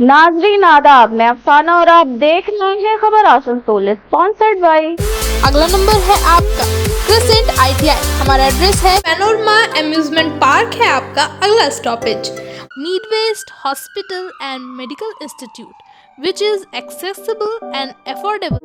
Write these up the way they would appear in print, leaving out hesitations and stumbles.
नाजरीन आदाब, मैं अफसाना और आप देख रहे हैं खबर आसनसोल, स्पॉन्सर्ड बाय। अगला नंबर है आपका क्रिसेंट ITI। हमारा एड्रेस है पैनोरमा एम्यूजमेंट पार्क है आपका अगला stoppage. Need west hospital and medical institute which is accessible and affordable.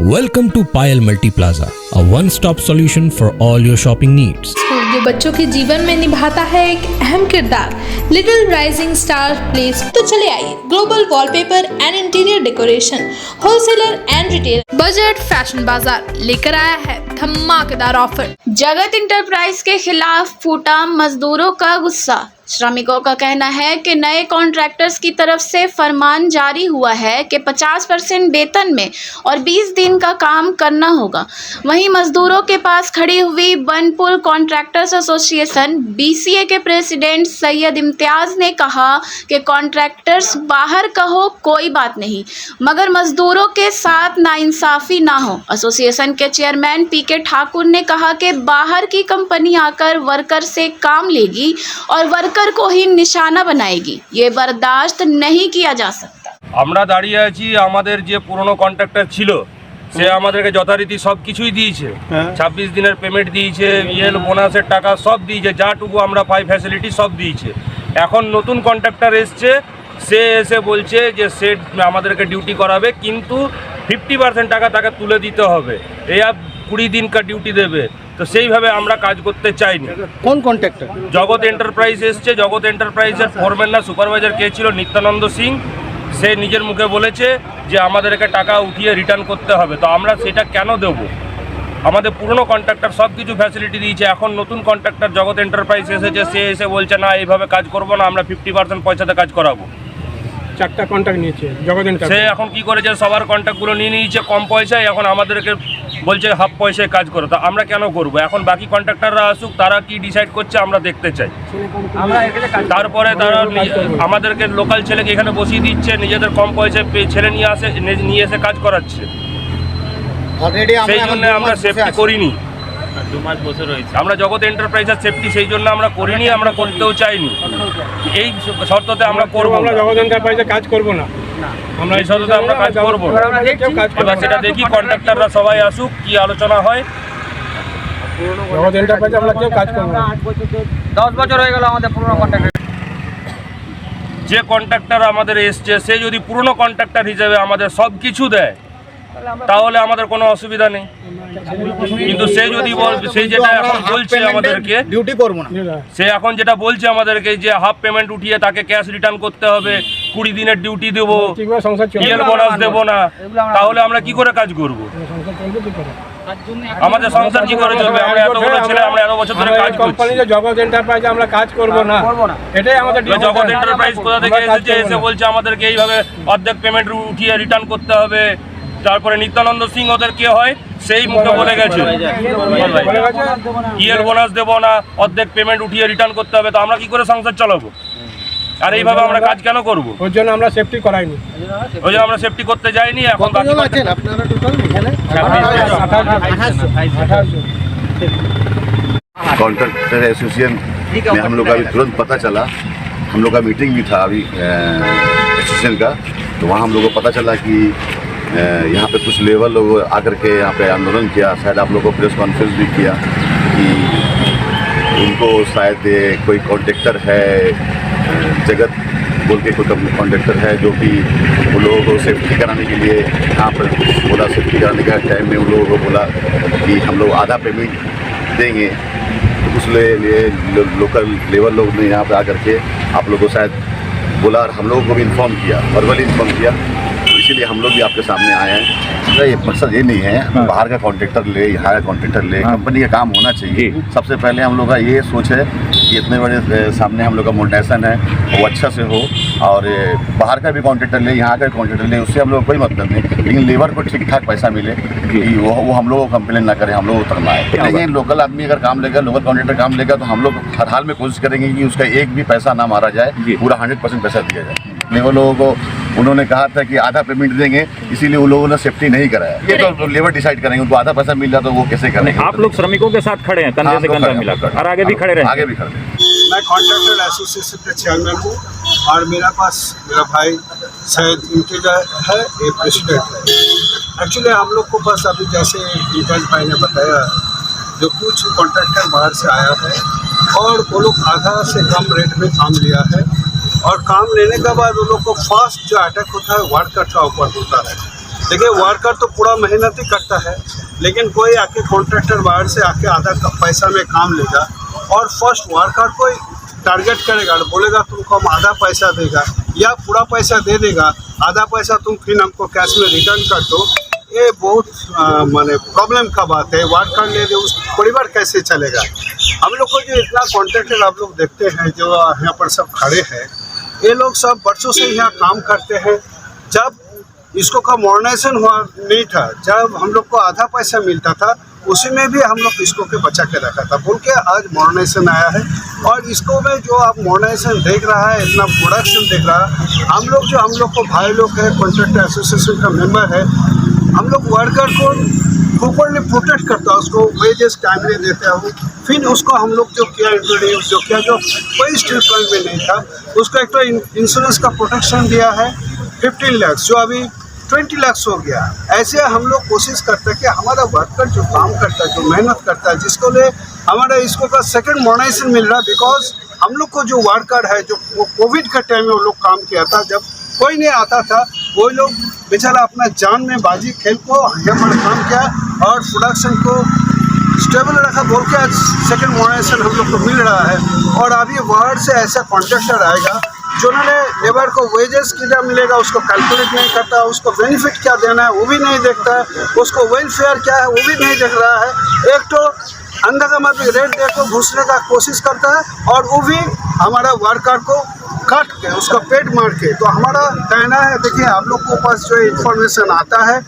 Welcome to Payal Multi Plaza, a one-stop solution for all your shopping needs. School जो बच्चों के जीवन में निभाता है एक अहम किरदार, लिटिल राइजिंग स्टार प्लेस। तो चले आइए, global wallpaper and interior decoration, wholesaler and retail, budget fashion Bazaar लेकर आया है धमाकेदार ऑफर। जगत इंटरप्राइज के खिलाफ फूटा मजदूरों का गुस्सा। श्रमिकों का कहना है कि नए कॉन्ट्रैक्टर्स की तरफ से फरमान जारी हुआ है कि 50% वेतन में और 20 दिन का काम करना होगा। वहीं मजदूरों के पास खड़ी हुई बनपुर कॉन्ट्रैक्टर्स एसोसिएशन BCA के प्रेसिडेंट सैयद इम्तियाज ने कहा कि कॉन्ट्रैक्टर्स बाहर कहो कोई बात नहीं, मगर मजदूरों के साथ नाइंसाफी ना हो। एसोसिएशन के चेयरमैन PK ठाकुर ने कहा कि बाहर की कंपनी आकर वर्कर से काम लेगी और वर्कर को ही निशाना बनाएगी, ये बर्दाश्त नहीं किया जा सकता। আমরা দাঁড়িয়ে আছি, আমাদের যে পুরনো কন্ট্রাক্টর ছিল সে আমাদেরকে যথারীতি সব কিছুই দিয়েছে। 26 দিনের পেমেন্ট দিয়েছে, ইএল বোনাসের টাকা সব দিয়েছে, যাটুকু আমরা পাই ফ্যাসিলিটি সব দিয়েছে। এখন নতুন কন্ট্রাক্টর এসছে, সে এসে বলছে যে সে আমাদেরকে ডিউটি করাবে, কিন্তু 50% টাকা তাকে তুলে দিতে হবে, এই 20 দিন কা ডিউটি দেবে। তো সেইভাবে আমরা কাজ করতে চাইনি। কোন কন্ট্রাক্টর? জগৎ এন্টারপ্রাইজ এসছে। জগৎ এন্টারপ্রাইজের ফোরম্যান না সুপারভাইজার কে ছিল, নিত্যানন্দ সিং, সে নিজের মুখে বলেছে যে আমাদেরকে টাকা উঠিয়ে রিটার্ন করতে হবে। তো আমরা সেটা কেন দেবো? আমাদের পুরনো কন্ট্রাক্টর সব কিছু ফ্যাসিলিটি দিয়েছে, এখন নতুন কন্ট্রাক্টর জগৎ এন্টারপ্রাইজ এসেছে, সে এসে বলছে না এইভাবে কাজ করবো না, আমরা 50% পয়সাতে কাজ করাবো। 4টা কন্ট্রাক্ট নিয়েছে জগৎ সে এন্টারপ্রাইজ। এখন কি করেছে, সবার কন্ট্রাক্টগুলো নিয়ে নিয়েছে কম পয়সায়, এখন আমাদেরকে বলছে হাফ পয়সায় কাজ করো। তা আমরা কেন করব? এখন বাকি কন্ট্রাক্টররা আসুক, তারা কি ডিসাইড করছে আমরা দেখতে চাই। তারপরে তারা আমাদেরকে লোকাল ছেলেকে এখানে বসিয়ে দিচ্ছে, নিজেদের কম পয়সায় ছেলে নিয়ে এসে কাজ করাচ্ছে। সেই জন্য আমরা সেফটি করিনি। 2 মাস বসে রয়েছে। আমরা জগৎ এন্টারপ্রাইজের সেফটি সেই জন্য আমরা করিনি, আমরা করতেও চাইনি। এই শর্ততে আমরা করবো, আমরা জগৎ এন্টারপ্রাইজে কাজ করব না, আমরা এই শর্ততে আমরা কাজ করবো না। এবার সেটা দেখি, কন্ট্রাক্টররা সবাই আসুক, কি আলোচনা হয়। জগৎ এন্টারপ্রাইজে আমরা কেউ কাজ করব না। 10 বছর হয়ে গেল আমাদের পুরনো কন্ট্রাক্টর। যে কন্ট্রাক্টর আমাদের এসছে, সে যদি পুরনো কন্ট্রাক্টর হিসেবে আমাদের সব কিছু দেয় তাহলে আমাদের কোনো অসুবিধা নেই। কিন্তু সে যদি সে যেটা এখন বলছে আমাদেরকে ডিউটি করব না, সে এখন যেটা বলছে আমাদেরকে যে হাফ পেমেন্ট উঠিয়ে তাকে ক্যাশ রিটার্ন করতে হবে, 20 দিনের ডিউটি দেবো, ইএল বোনাস দেবো না, তাহলে আমরা কি করে কাজ করব? আমাদের সংসার কি করে চলবে? আমরা এতগুলো ছেলে, আমরা এত বছর ধরে কাজ করছি। জগৎ এন্টারপ্রাইজে আমরা কাজ করব না, এটাই আমাদের জগৎ এন্টারপ্রাইজ কোথা থেকে এসেছে, এসে বলছে আমাদেরকে এইভাবে অর্ধেক পেমেন্ট উঠিয়ে রিটার্ন করতে হবে। তারপরে নিত্যানন্দ সিং ওদের কে হয়, সেই মুখে বলে গেছে ইএল বোনাস দেবো না, অর্ধেক পেমেন্ট উঠিয়ে রিটার্ন করতে হবে। তো আমরা কি করে সংসার চালাবো? আর এইভাবে আমরা কাজ কেন করবো? ওর জন্য আমরা সেফটি করাইনি, ওই জন্য আমরা সেফটি করতে যাইনি। এখন कॉन्ट्रैक्टर एसोसिएशन में हम लोग का अभी तुरंत पता चला, हम लोग का मीटिंग भी था अभी एसोसिएशन का, तो वहाँ हम लोग को पता चला कि यहाँ पे कुछ लेबर लोग आकर के यहाँ पे आंदोलन किया। शायद आप लोगों को प्रेस कॉन्फ्रेंस भी किया कि उनको शायद कोई कॉन्ट्रैक्टर है, जगत बोल के कोई कॉन्ट्रैक्टर है जो कि उन लोगों को सेफ्टी कराने के लिए यहाँ पर बोला। सेफ्टी कराने का टाइम में उन लोगों को बोला कि हम लोग आधा पेमेंट देंगे। तो उस लिए लोकल लेबर लोग ने यहाँ पर आकर के आप लोगों को शायद बोला, और हम लोगों को भी इन्फॉर्म किया, वर्बली इन्फॉर्म किया। इसीलिए हम लोग भी आपके सामने आए हैं। तो ये मकसद ये नहीं है बाहर का कॉन्ट्रैक्टर ले, यहाँ का कॉन्ट्रैक्टर ले, कंपनी का काम होना चाहिए। सबसे पहले हम लोग का ये सोच है कि इतने बड़े सामने हम लोग का मोनेटाइजेशन है वो अच्छा से हो, और बाहर का भी कॉन्ट्रैक्टर ले, यहाँ का भी कॉन्ट्रैक्टर ले, उससे हम लोग कोई मतलब नहीं, लेकिन लेबर को ठीक ठाक पैसा मिले, कि वो हम लोग को कंप्लेन ना करें, हम लोग को उतरना है। लेकिन लोकल आदमी अगर काम लेगा, लोकल कॉन्ट्रैक्टर काम लेगा, तो हम लोग हर हाल में कोशिश करेंगे कि उसका एक भी पैसा ना मारा जाए, पूरा 100% पैसा दिया जाए। लेबर लोगों को उन्होंने कहा था कि आधा पेमेंट देंगे, इसीलिए उन लोगों ने सेफ्टी नहीं कराया। ये तो लेबर डिसाइड करेंगे, उनको आधा पैसा मिल रहा तो वो कैसे करेंगे। आप लोग श्रमिकों के साथ खड़े हैं, कंधे से कंधा मिलाकर, और आगे भी खड़े रहे। आगे भी खड़े। मैं कॉन्ट्रैक्टर एसोसिएशन का चेयरमैन हूँ और मेरा भाई शायद इंटीरियर है, ये प्रेसिडेंट है। एक्चुअली हम लोग को बस अभी जैसे इंचार्ज भाई ने बताया, जो कुछ कॉन्ट्रैक्टर बाहर से आया है और वो लोग आधा से कम रेट में काम लिया है, और काम लेने के बाद वो लोग को फर्स्ट जो अटैक होता है वर्कर का ऊपर होता है। देखिए वर्कर तो पूरा मेहनत ही करता है, लेकिन कोई आके कॉन्ट्रैक्टर बाहर से आके आधा पैसा में काम लेगा और फर्स्ट वर्कर को टारगेट करेगा, बोलेगा तुमको हम आधा पैसा देगा या पूरा पैसा दे देगा, आधा पैसा तुम फिर हमको कैश में रिटर्न कर दो। ये बहुत माने प्रॉब्लम का बात है। वर्कर ले दे, उस परिवार कैसे चलेगा? हम लोग को जो इतना कॉन्ट्रैक्टर आप लोग देखते हैं जो यहाँ पर सब खड़े हैं, ये लोग सब बरसों से यहाँ काम करते हैं। जब इसको का मॉडर्नाइजेशन हुआ नहीं था, जब हम लोग को आधा पैसा मिलता था, उसी में भी हम लोग इसको के बचा के रखा था, बोल के आज मॉडर्नाइजेशन आया है। और इसको में जो आप मॉडर्नाइजेशन देख रहा है, इतना प्रोडक्शन देख रहा है, हम लोग को भाई लोग है, कॉन्ट्रैक्टर एसोसिएशन का मेंबर है, हम लोग वर्कर को प्रॉपरली प्रोटेक्ट करता है, उसको वेजेस टाइमली देते हैं। फिर उसको हम लोग जो किया इंट्रोड्यूस जो कोई स्टील प्लांट में नहीं था, उसको एक तो इंश्योरेंस का प्रोटेक्शन दिया है 15 लाख, जो अभी 20 लाख हो गया। ऐसे हम लोग कोशिश करते हैं कि हमारा वर्कर जो काम करता है, जो मेहनत करता है, जिसको ले हमारा इसको का सेकंड मॉडर्नाइजेशन मिल रहा है। बिकॉज हम लोग को जो वर्कर है, जो कोविड के टाइम में वो लोग काम किया था, जब कोई नहीं आता था, वो लोग बेचारा अपना जान में बाजी खेल को यहाँ पर काम किया और प्रोडक्शन को स्टेबल रखा, बोल के आज सेकंड मॉडर्नाइजेशन हम लोग को मिल रहा है। और अभी वर्ड से ऐसा कॉन्ट्रैक्टर आएगा जिन्होंने लेबर को वेजेस कितना मिलेगा उसको कैलकुलेट नहीं करता, उसको बेनिफिट क्या देना है वो भी नहीं देखता है, उसको वेलफेयर क्या है वो भी नहीं देख रहा है। एक तो अंधा का मतलब रेट दे को घुसने का कोशिश करता है, और वो भी हमारा वर्कर को काट के उसका पेट मार के। तो हमारा कहना है, देखिए आप लोग के पास जो इन्फॉर्मेशन आता है,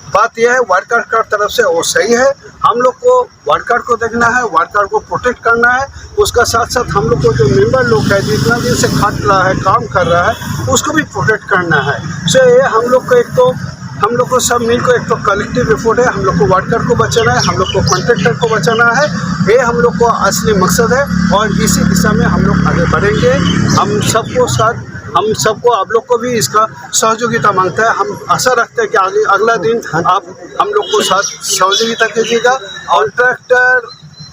बात यह है वर्कर का तरफ से वो सही है। हम लोग को वर्कर को देखना है, वर्कर को प्रोटेक्ट करना है, उसका साथ साथ हम लोग को जो मेंबर लोग है, जितना दिन से खट रहा है, काम कर रहा है, उसको भी प्रोटेक्ट करना है। सो ये हम लोग को एक तो हम लोग को सब मिल को एक तो कलेक्टिव एफर्ट है, हम लोग को वर्कर को बचाना है, हम लोग को कॉन्ट्रैक्टर को बचाना है, ये हम लोग को असली मकसद है। और इसी दिशा में हम लोग आगे बढ़ेंगे। हम सबको आप लोग को भी इसका सहयोगिता मांगता है। हम आशा रखते हैं कि आगे अगला दिन आप हम लोग को साथ सहयोगिता कीजिएगा। कॉन्ट्रैक्टर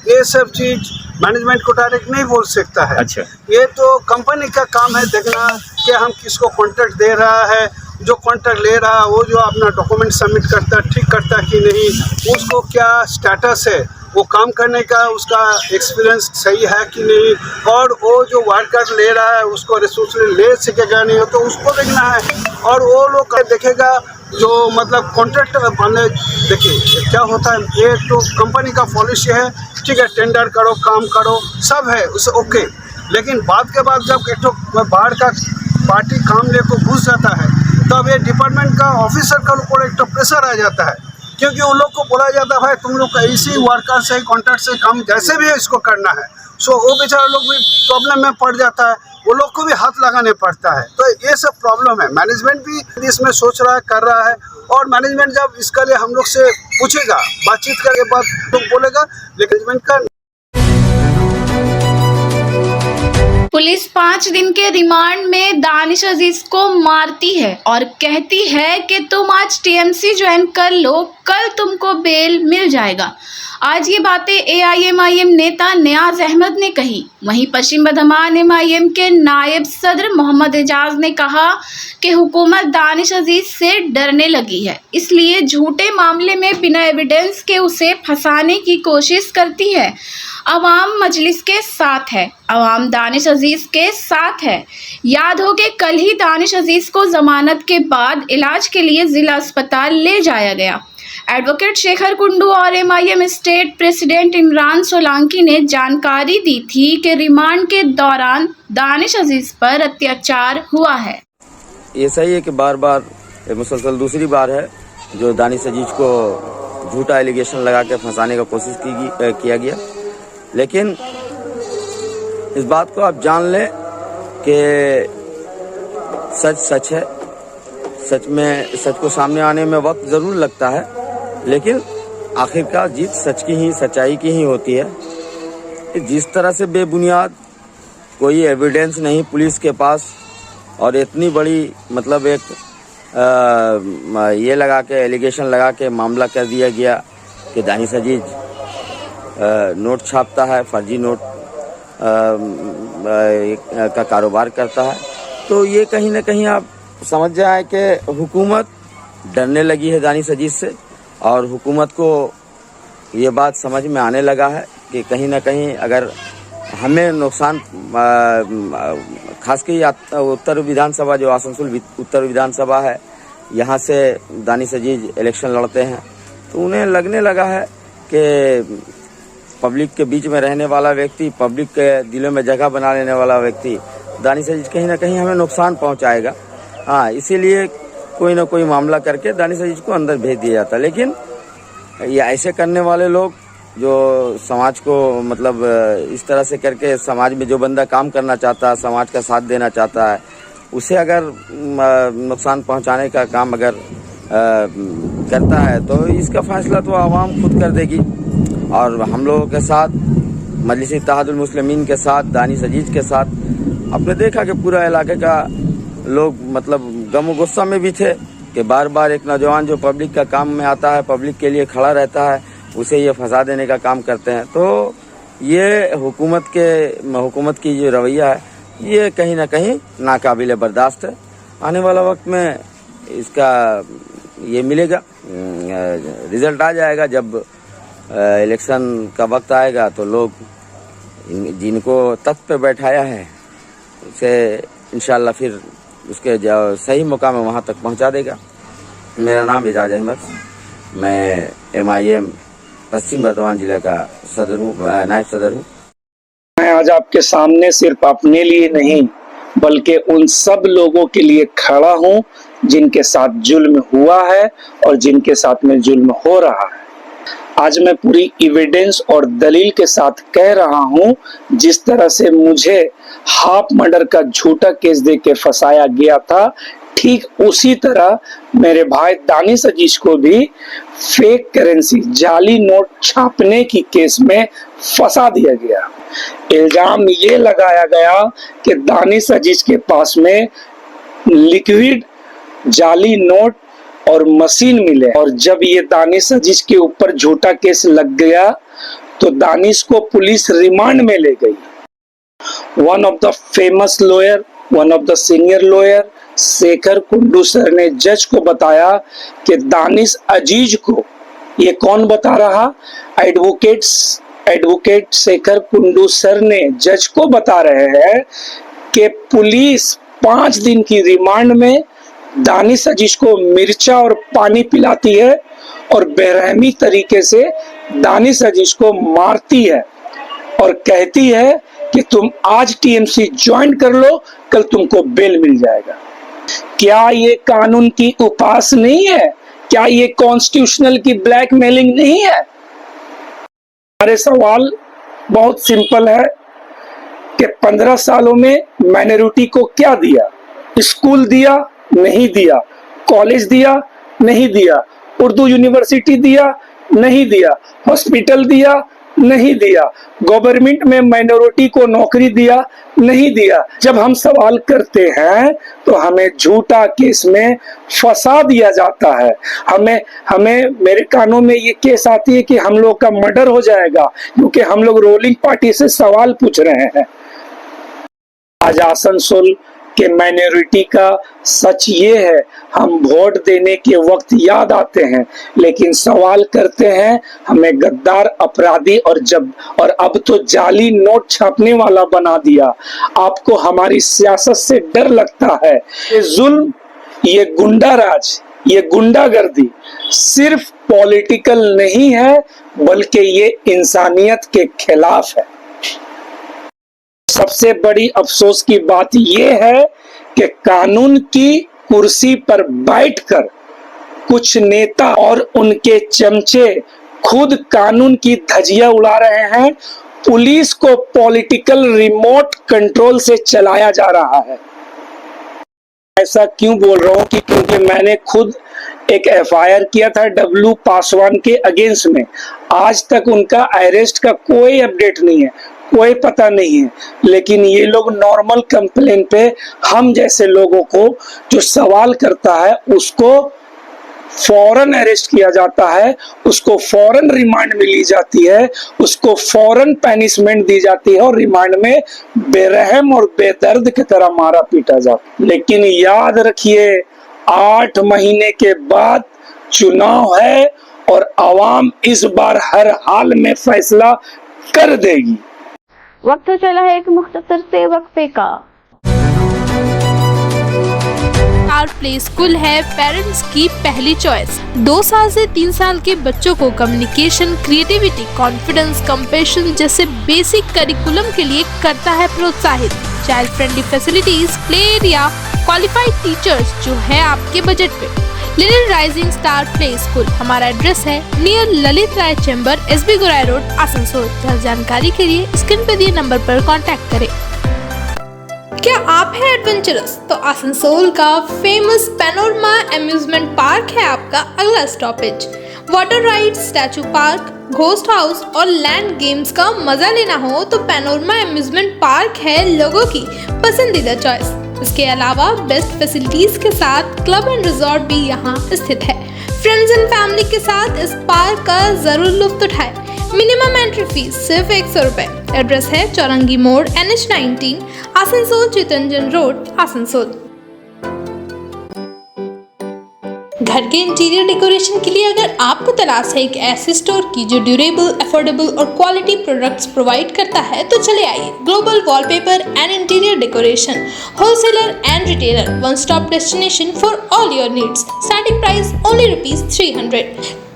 ये सब चीज़ मैनेजमेंट को डायरेक्ट नहीं बोल सकता है। अच्छा, ये तो कंपनी का काम है देखना कि हम किसको कॉन्ट्रैक्ट दे रहा है, जो कॉन्ट्रैक्ट ले रहा है वो जो अपना डॉक्यूमेंट सबमिट करता है ठीक करता है कि नहीं, उसको क्या स्टेटस है, वो काम करने का उसका एक्सपीरियंस सही है कि नहीं, और वो जो वर्कर ले रहा है उसको रिसोर्स ले सकेगा नहीं हो, तो उसको देखना है। और वो लोग देखेगा जो मतलब कॉन्ट्रैक्टर बने। देखिए क्या होता है, ये तो कंपनी का पॉलिसी है, ठीक है टेंडर करो, काम करो, सब है उसे ओके, लेकिन बाद के बाद जब एक तो बाहर का पार्टी काम ले को घुस जाता है, तब ये डिपार्टमेंट का ऑफिसर का ऊपर एक तो प्रेशर आ जाता है, क्योंकि उन लोग को बोला जाता है भाई तुम लोग का इसी वर्कर से कॉन्ट्रैक्ट से काम जैसे भी है इसको करना है। सो वो बेचारा लोग भी प्रॉब्लम में पड़ जाता है, वो लोग को भी हाथ लगाने पड़ता है। तो ये सब प्रॉब्लम है। मैनेजमेंट भी इसमें सोच रहा है, कर रहा है, और मैनेजमेंट जब इसके लिए हम लोग से पूछेगा, बातचीत करके बाद लोग बोलेगा, लेकिन मैनेजमेंट का पुलिस 5 दिन के रिमांड में दानिश अजीज को मारती है और कहती है कि तुम आज टीएमसी ज्वाइन कर लो, कल तुमको बेल मिल जाएगा। आज ये बातें एआईएमआईएम नेता नियाज अहमद ने कही। वहीं पश्चिम बर्धमान एमआईएम के नायब सदर मोहम्मद एजाज ने कहा कि हुकूमत दानिश अजीज से डरने लगी है, इसलिए झूठे मामले में बिना एविडेंस के उसे फंसाने की कोशिश करती है। अवाम मजलिस के साथ है, अवाम दानिश अजीज के साथ है। याद हो कि कल ही दानिश अजीज को जमानत के बाद इलाज के लिए जिला अस्पताल ले जाया गया। एडवोकेट शेखर कुंडू और MIM state president Imran Solanki ने जानकारी दी थी कि रिमांड के दौरान दानिश अजीज पर अत्याचार हुआ है। ये सही है कि बार बार मुसलसल दूसरी बार है जो दानिश अजीज को झूठा एलिगेशन लगा के फंसाने का कोशिश किया गया, लेकिन इस बात को आप जान लें कि सच सच है। सच को सामने आने में वक्त ज़रूर लगता है, लेकिन आखिरकार जीत सच की ही, सच्चाई की ही होती है। जिस तरह से बेबुनियाद कोई एविडेंस नहीं पुलिस के पास, और इतनी बड़ी मतलब एक ये लगा के एलिगेशन लगा के मामला कर दिया गया कि दानिश अजीज नोट छापता है, फर्जी नोट का कारोबार करता है। तो ये कहीं ना कहीं आप समझ जाए कि हुकूमत डरने लगी है दानिश अजीज से, और हुकूमत को ये बात समझ में आने लगा है कि कहीं ना कहीं अगर हमें नुकसान, खासकर उत्तर विधानसभा जो आसनसोल उत्तर विधानसभा है, यहाँ से दानिश अजीज इलेक्शन लड़ते हैं, तो उन्हें लगने लगा है कि पब्लिक के बीच में रहने वाला व्यक्ति, पब्लिक के दिलों में जगह बना लेने वाला व्यक्ति दानिश अजीज कहीं ना कहीं हमें नुकसान पहुँचाएगा। हाँ, इसीलिए कोई ना कोई मामला करके दानिश अजीज को अंदर भेज दिया जाता। लेकिन ये ऐसे करने वाले लोग जो समाज को मतलब इस तरह से करके समाज में जो बंदा काम करना चाहता है, समाज का साथ देना चाहता है, उसे अगर नुकसान पहुंचाने का काम अगर करता है तो इसका फैसला तो आवाम खुद कर देगी। और हम लोगों के साथ, मजलिस इत्तेहादुल मुस्लिमीन के साथ, दानिश अजीज के साथ, आपने देखा कि पूरा इलाके का लोग मतलब गम और गुस्सा में भी थे कि बार बार एक नौजवान जो पब्लिक का काम में आता है, पब्लिक के लिए खड़ा रहता है, उसे ये फंसा देने का काम करते हैं। तो ये हुकूमत की जो रवैया है, ये कहीं ना कहीं नाकाबिले बर्दाश्त है। आने वाला वक्त में इसका ये मिलेगा, रिजल्ट आ जाएगा। जब इलेक्शन का वक्त आएगा तो लोग जिनको तख्त पे बैठाया है उसे इंशाल्लाह फिर उसके सही मुकाम वहाँ तक पहुँचा देगा। मेरा नाम एजाज अहमद, मैं MIM पश्चिम बर्धमान जिले का सदर हूँ, नायब सदर हूँ। मैं आज आपके सामने सिर्फ अपने लिए नहीं बल्कि उन सब लोगों के लिए खड़ा हूँ जिनके साथ जुल्म हुआ है और जिनके साथ में जुल्म हो रहा है। आज मैं पूरी एविडेंस और दलील के साथ कह रहा हूँ, जिस तरह से मुझे हाफ मर्डर का झूठा केस दे के फंसाया गया था, ठीक उसी तरह मेरे भाई दानिश अजीज को भी फेक करेंसी, जाली नोट छापने की केस में फंसा दिया गया। इल्जाम ये लगाया गया कि दानिश अजीज के पास में लिक्विड, जाली नोट और मशीन मिले, और जब ये दानिश अजीज के ऊपर झूठा केस लग गया तो दानिश को पुलिस रिमांड में ले गई। One of the famous lawyer, one of the senior lawyer Shekhar Kundu sir ने जज को बताया कि दानिश अजीज को, ये कौन बता रहा, एडवोकेट शेखर कुंडू सर ने जज को बता रहे हैं कि पुलिस 5 दिन की रिमांड में दानिश अजीज को मिर्चा और पानी पिलाती है और बेरहमी तरीके से दानिश अजीज को मारती है और कहती है कि तुम आज TMC ज्वाइन कर लो, कल तुमको बेल मिल जाएगा। क्या ये कानून की उपास नहीं है? क्या ये कॉन्स्टिट्यूशनल की ब्लैकमेलिंग नहीं है? हमारे सवाल बहुत सिंपल है कि 15 सालों में माइनॉरिटी को क्या दिया? स्कूल दिया? नहीं दिया। कॉलेज दिया? नहीं दिया। उर्दू यूनिवर्सिटी दिया? नहीं दिया। हॉस्पिटल दिया? नहीं दिया। गवर्नमेंट में माइनॉरिटी को नौकरी दिया? नहीं दिया। जब हम सवाल करते हैं तो हमें झूठा केस में फंसा दिया जाता है। हमें मेरे कानों में ये केस आती है कि हम लोग का मर्डर हो जाएगा क्योंकि हम लोग रूलिंग पार्टी से सवाल पूछ रहे हैं। आज आसनसोल के माइनॉरिटी का सच ये है, हम वोट देने के वक्त याद आते हैं लेकिन सवाल करते हैं हमें गद्दार, अपराधी और अब तो जाली नोट छापने वाला बना दिया। आपको हमारी सियासत से डर लगता है। ये जुल्म, ये गुंडा राज, ये गुंडागर्दी सिर्फ पॉलिटिकल नहीं है बल्कि ये इंसानियत के खिलाफ है। सबसे बड़ी अफसोस की बात यह है कि कानून की कुर्सी पर बैठकर कुछ नेता और उनके चमचे खुद कानून की धज्जियां उड़ा रहे हैं। पुलिस को पॉलिटिकल रिमोट कंट्रोल से चलाया जा रहा है। ऐसा क्यों बोल रहा हूं कि क्योंकि मैंने खुद एक FIR किया था W पासवान के अगेंस्ट में। आज तक उनका अरेस्ट का कोई अपडेट नहीं है, कोई पता नहीं है, लेकिन ये लोग नॉर्मल कंप्लेन पे हम जैसे लोगों को जो सवाल करता है उसको फौरन अरेस्ट किया जाता है, उसको फौरन रिमांड में ली जाती है, उसको फौरन पनिशमेंट दी जाती है और रिमांड में बेरहम और बेदर्द की तरह मारा पीटा जाता। लेकिन याद रखिए 8 महीने के बाद चुनाव है और आवाम इस बार हर हाल में फैसला कर देगी। वक्त तो चला है एक मुख्तसर से वक्फे का। स्टार प्ले स्कूल है पेरेंट्स की पहली चॉइस। 2 साल से 3 साल के बच्चों को कम्युनिकेशन, क्रिएटिविटी, कॉन्फिडेंस, कंपैशन जैसे बेसिक करिकुलम के लिए करता है प्रोत्साहित। Child friendly facilities, play area, qualified teachers जो है आपके बजट पे। Little rising star play school, हमारा एड्रेस है नियर ललित राय चैम्बर, SB गोराई रोड, आसनसोल। ज्यादा जानकारी के लिए स्क्रीन पे दिए नंबर पर कांटेक्ट करें। क्या आप हैं एडवेंचरस? तो आसनसोल का फेमस पैनोरमा अम्यूजमेंट पार्क है आपका अगला stoppage. Water ride, statue park, ghost house और लैंड गेम्स का मजा लेना हो तो पैनोरमा अम्यूजमेंट पार्क है लोगों की पसंदीदा चॉइस। इसके अलावा बेस्ट फैसिलिटीज के साथ क्लब एंड रिजॉर्ट भी यहाँ स्थित है। फ्रेंड्स एंड फैमिली के साथ इस पार्क का जरूर लुत्फ उठाएं। मिनिमम एंट्री फीस सिर्फ 100 रुपए। एड्रेस है चौरंगी मोड़, NH19, आसनसोल, चितरंजन रोड, आसनसोल। घर के इंटीरियर डेकोरेशन के लिए अगर आपको तलाश है एक ऐसे स्टोर की जो ड्यूरेबल, अफोर्डेबल और क्वालिटी प्रोडक्ट्स प्रोवाइड करता है तो चले आइए global wallpaper and interior decoration, wholesaler and retailer, one stop destination for all your needs. Starting price only ₹300।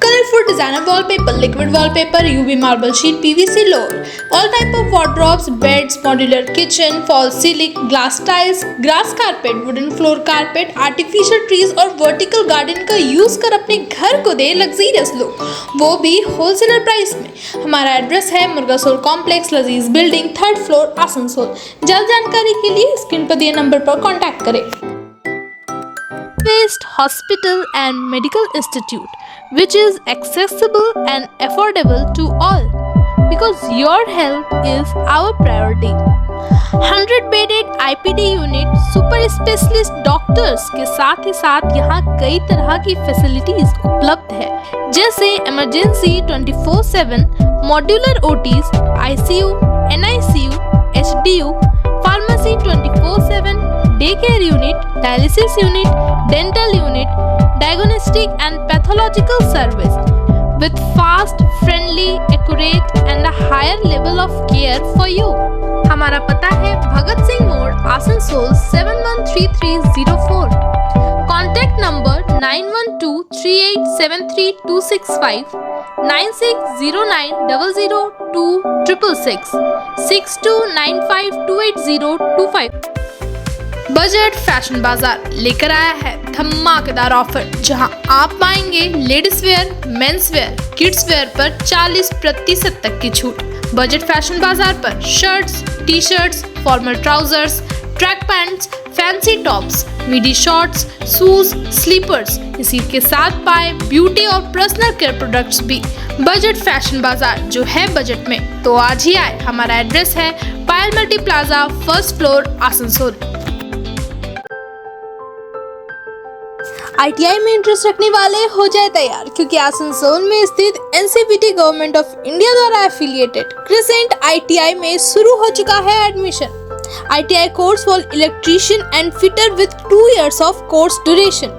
Colorful designer wallpaper, liquid wallpaper, UV marble sheet, PVC load, all type of wardrobes, beds, modular kitchen, false ceiling, glass tiles, grass carpet, wooden floor carpet, artificial trees और vertical garden का use कर अपने घर को दे luxurious look, वो भी wholesaler price में। हमारा एड्रेस है मुर्गासोल कॉम्प्लेक्स, लजीज बिल्डिंग, 3rd फ्लोर, आसनसोल। जल्द जानकारी के लिए स्क्रीन पर दिए नंबर पर कॉन्टैक्ट करें। Best Hospital and Medical Institute, which is accessible and affordable to all, because your health is our priority. 100-bedded IPD unit, super specialist doctors के साथ ही साथ यहाँ कई तरह की फैसिलिटीज उपलब्ध है, जैसे emergency 24/7, modular OTs, ICU, NICU, HDU, pharmacy 24/7, day care unit, dialysis unit, dental unit, diagnostic and pathological service with fast, friendly, accurate and a higher level of care for you. हमारा पता है Bhagat Singh Mor, Asansol 713304। Contact number 9123873265, 9609002666, 6295280255। Budget fashion Bazaar लेकर आया है धमाकेदार offer, जहां आप पाएंगे ladies wear, men's wear, kids wear पर 40% तक की छूट। बजट फैशन बाजार पर shirts, t shirts, formal trousers, track pants, fancy tops, midi shorts, shoes, slippers, इसी के साथ पाए ब्यूटी और पर्सनल केयर प्रोडक्ट्स भी। बजट फैशन बाजार जो है बजट में, तो आज ही आए। हमारा एड्रेस है Payal multi plaza, 1st floor, Asansol. ITI में इंटरेस्ट रखने वाले हो जाए तैयार, क्योंकि आसनसोल में स्थित NCPT गवर्नमेंट ऑफ इंडिया द्वारा एफिलिएटेड क्रिसेंट ITI में शुरू हो चुका है admission. ITI course for electrician and fitter with 2 years of course duration.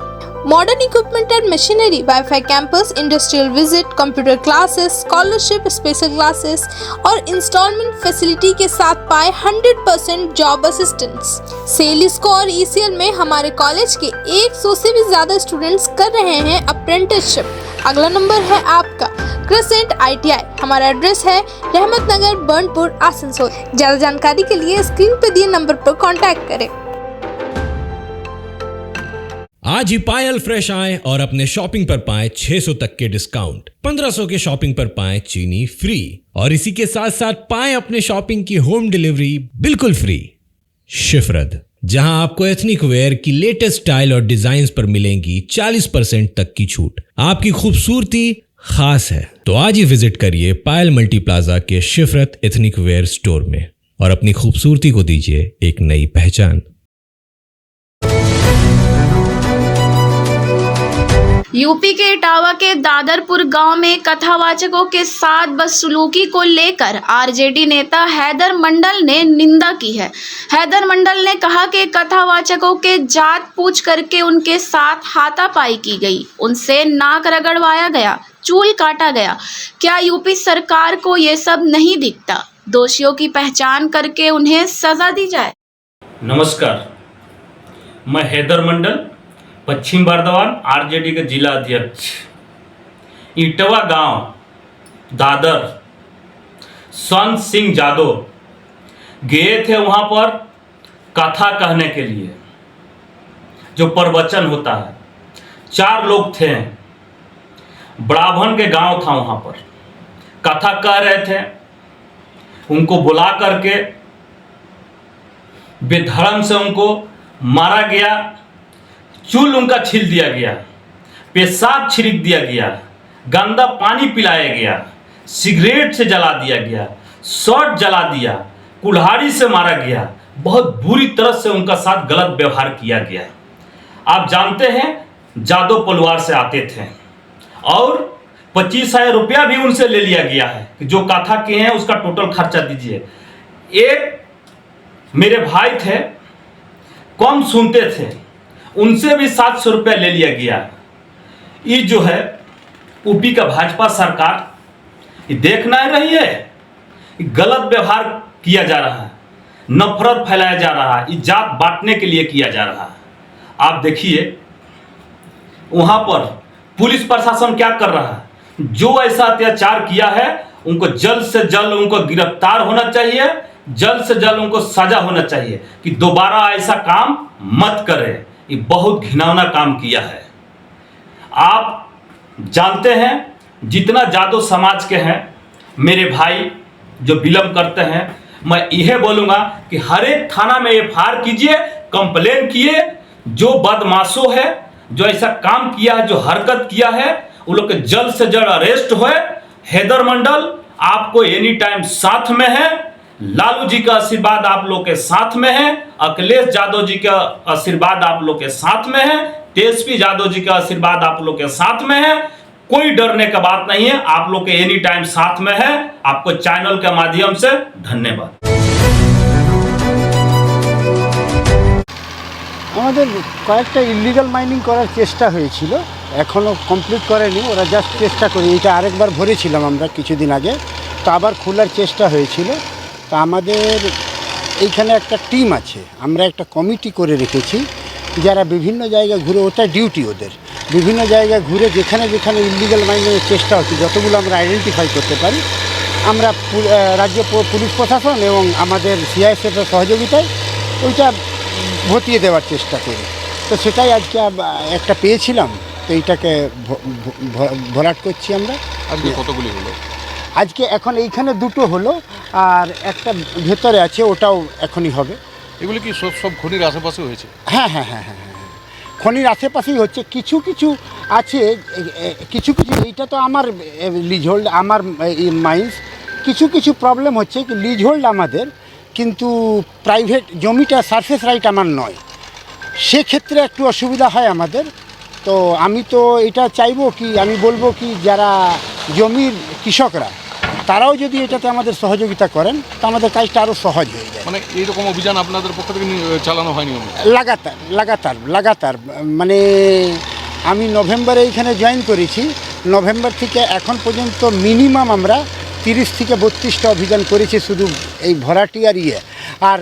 Modern equipment and machinery, Wi-Fi campus, industrial visit, computer classes, scholarship, special classes और installment facility के साथ पाए 100% job assistance। सेलिस्को और ECL में हमारे कॉलेज के 100 से भी ज्यादा स्टूडेंट्स कर रहे हैं अप्रेंटिसशिप। अगला नंबर है आपका क्रिसेंट ITI। हमारा एड्रेस है रहमत नगर, बर्नपुर, आसनसोल। ज्यादा जानकारी के लिए स्क्रीन पे दिए नंबर पर कॉन्टैक्ट करें। आज ही पायल फ्रेश आए और अपने शॉपिंग पर पाए 600 तक के डिस्काउंट। 1500 के शॉपिंग पर पाए चीनी फ्री और इसी के साथ साथ पाए अपने शॉपिंग की होम डिलीवरी बिल्कुल फ्री। शिफरत, जहां आपको एथनिक वेयर की लेटेस्ट स्टाइल और डिजाइन पर मिलेंगी 40% तक की छूट। आपकी खूबसूरती खास है। तो आज ही विजिट करिए पायल मल्टी प्लाजा के शिफरत एथनिक वेयर स्टोर में और अपनी खूबसूरती को दीजिए एक नई पहचान। यूपी के इटावा के दादरपुर गांव में कथावाचकों के साथ बदसलूकी को लेकर आरजेडी नेता हैदर मंडल ने निंदा की है। हैदर मंडल ने कहा कि कथावाचकों के जात पूछ करके उनके साथ हाथापाई की गई, उनसे नाक रगड़वाया गया, चूल काटा गया। क्या यूपी सरकार को ये सब नहीं दिखता? दोषियों की पहचान करके उन्हें सजा दी जाए। नमस्कार, मैं हैदर मंडल, पश्चिम बर्दवान आरजेडी के जिला अध्यक्ष। इटवा गांव दादर संत सिंह जादव गए थे वहां पर कथा कहने के लिए, जो प्रवचन होता है। 4 लोग थे, ब्राह्मण के गांव था, वहां पर कथा कह रहे थे। उनको बुला करके बेधर्म से उनको मारा गया, चूल उनका छील दिया गया, पेशाब छिड़क दिया गया, गंदा पानी पिलाया गया, सिगरेट से जला दिया गया, शॉट जला दिया, कुल्हाड़ी से मारा गया। बहुत बुरी तरह से उनका साथ गलत व्यवहार किया गया। आप जानते हैं जादव परिवार से आते थे और 25,000 रुपया भी उनसे ले लिया गया है कि जो कथा के हैं उसका टोटल खर्चा दीजिए। एक मेरे भाई थे, कम सुनते थे, उनसे भी 700 रुपया ले लिया गया। ये जो है यूपी का भाजपा सरकार ये देख नहीं रही है, गलत व्यवहार किया जा रहा है, नफरत फैलाया जा रहा है, ये जात बांटने के लिए किया जा रहा है। आप देखिए वहां पर पुलिस प्रशासन क्या कर रहा है। जो ऐसा अत्याचार किया है उनको जल्द से जल्द उनको गिरफ्तार होना चाहिए, जल्द से जल्द उनको सजा होना चाहिए कि दोबारा ऐसा काम मत करें। ये बहुत घिनौना काम किया है। आप जानते हैं जितना जादव समाज के हैं मेरे भाई जो बिलोंग करते हैं, मैं यह बोलूँगा कि हर एक थाना में एफआईआर कीजिए, कंप्लेन किए। जो बदमाशों है, जो ऐसा काम किया है, जो हरकत किया है, उन लोग के जल्द से जल्द अरेस्ट हुए। हैदर मंडल आपको एनी टाइम साथ में है, लालू जी का आशीर्वाद आप लोग के साथ में है, अखिलेश यादव जी का आशीर्वाद आप लोग के साथ में है, तेजस्वी यादव जी का आशीर्वाद आप लोग के साथ में है। कोई डरने का बात नहीं है, आप लोग के एनी टाइम साथ में है। आपको चैनल के माध्यम से धन्यवाद। আমাদের কয়েকটা ইলিগাল মাইনিং করার চেষ্টা হয়েছিল, এখনও কমপ্লিট করেনি, ওরা জাস্ট চেষ্টা করি। এটা আরেকবার ভরেছিলাম আমরা কিছুদিন আগে, তো আবার খোলার চেষ্টা হয়েছিল। তো আমাদের এইখানে একটা টিম আছে, আমরা একটা কমিটি করে রেখেছি যারা বিভিন্ন জায়গায় ঘুরে, ওটা ডিউটি ওদের, বিভিন্ন জায়গায় ঘুরে যেখানে যেখানে ইলিগাল মাইনিংয়ের চেষ্টা হচ্ছে যতগুলো আমরা আইডেন্টিফাই করতে পারি, আমরা রাজ্য পুলিশ প্রশাসন এবং আমাদের সিআইএসএফের সহযোগিতায় ওইটা ভতিয়ে দেওয়ার চেষ্টা করি। তো সেটাই আজকে একটা পেয়েছিলাম, তো এইটাকে ভরাট করছি আমরা। আজকে কতগুলি হলো? আজকে এখন এইখানে 2টো হলো, আর একটা ভেতরে আছে, ওটাও এখনই হবে। এগুলি কি সব খনির আশেপাশে হয়েছে? হ্যাঁ হ্যাঁ হ্যাঁ হ্যাঁ হ্যাঁ, খনির আশেপাশেই হচ্ছে। কিছু কিছু আছে, কিছু কিছু, এইটা তো আমার লিজ হোল্ড, আমার মাইন্স। কিছু কিছু প্রবলেম হচ্ছে কি লিজ হোল্ড আমাদের, কিন্তু প্রাইভেট জমিটা সারফেস রাইট আমার নয়, সেক্ষেত্রে একটু অসুবিধা হয় আমাদের। তো আমি তো এটা চাইবো কি, আমি বলবো কি যারা জমির কৃষকরা তারাও যদি এটাতে আমাদের সহযোগিতা করেন তো আমাদের কাজটা আরও সহজ হয়ে যায়। মানে এইরকম অভিযান আপনাদের পক্ষ থেকে চালানো হয়নি? লাগাতার মানে আমি নভেম্বরে এইখানে জয়েন করেছি, নভেম্বর থেকে এখন পর্যন্ত মিনিমাম আমরা 30 থেকে 32টা অভিযান করেছি শুধু এই ভরাটি আর আর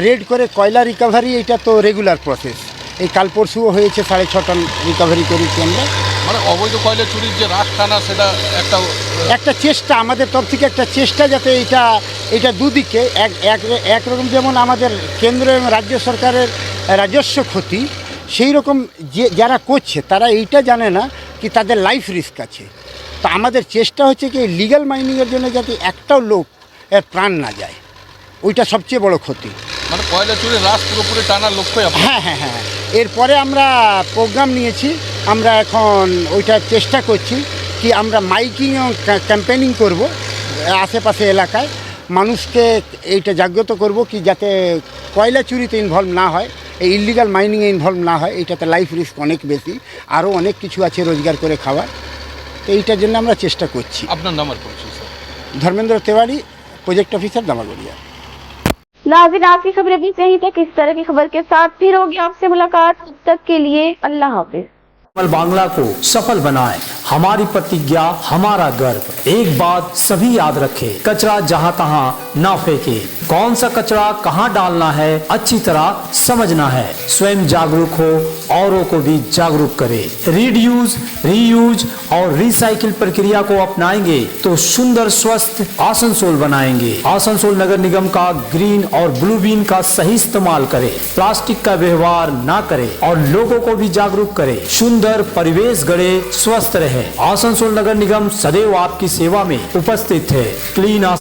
রেড করে কয়লা রিকভারি, এটা তো রেগুলার প্রসেস। এই কাল পরশুও হয়েছে, 6.5 টন রিকভারি করেছি আমরা। মানে অবৈধ কয়লা চুরির যে রাশ টানা, সেটা একটা চেষ্টা আমাদের তরফ থেকে, একটা চেষ্টা যাতে এটা দুদিকে একরকম, যেমন আমাদের কেন্দ্র এবং রাজ্য সরকারের রাজস্ব ক্ষতি, সেই রকম যারা করছে তারা এইটা জানে না কি তাদের লাইফ রিস্ক আছে। তো আমাদের চেষ্টা হচ্ছে কি লিগ্যাল মাইনিংয়ের জন্য যাতে একটাও লোক এর প্রাণ না যায়, ওইটা সবচেয়ে বড় ক্ষতি। মানে কয়লা চুরির রাশ পুরোপুরি টানার লক্ষ্য। হ্যাঁ হ্যাঁ হ্যাঁ, এরপরে আমরা প্রোগ্রাম নিয়েছি, আমরা এখন ওইটার চেষ্টা করছি কি আমরা মাইকিং ও ক্যাম্পেইনিং করব আশেপাশে এলাকায় মানুষকে এইটা জাগ্রত করব কি যাতে কয়লা চুরিতে ইনভলভ না হয়, এই ইলিগাল মাইনিংয়ে ইনভলভ না হয়। এইটাতে লাইফ রিস্ক অনেক বেশি, আরও অনেক কিছু আছে রোজগার করে খাওয়ার। তো এইটার জন্য আমরা চেষ্টা করছি। আপনার নাম আর পরিচয় sir? Dharmendra Tiwari, project officer Damagudia. नाज़रीन, आज की खबरें भी यहीं तक। इस तरह की खबर के साथ फिर होगी आपसे मुलाकात। तब तक के लिए अल्लाह हाफिज। बांग्ला को सफल बनाएं, हमारी प्रतिज्ञा हमारा गर्व। एक बात सभी याद रखें, कचरा जहां तहां ना फेंके। कौन सा कचरा कहां डालना है अच्छी तरह समझना है। स्वयं जागरूक हो, औरों को भी जागरूक करें। रीड्यूज, रीयूज और रिसाइकिल प्रक्रिया को अपनाएंगे तो सुंदर स्वस्थ आसनसोल बनाएंगे। आसनसोल नगर निगम का ग्रीन और ब्लू बीन का सही इस्तेमाल करें, प्लास्टिक का व्यवहार ना करें और लोगों को भी जागरूक करें। सुंदर परिवेश गढ़े, स्वस्थ रहे। आसनसोल नगर निगम सदैव आपकी सेवा में उपस्थित है। क्लीन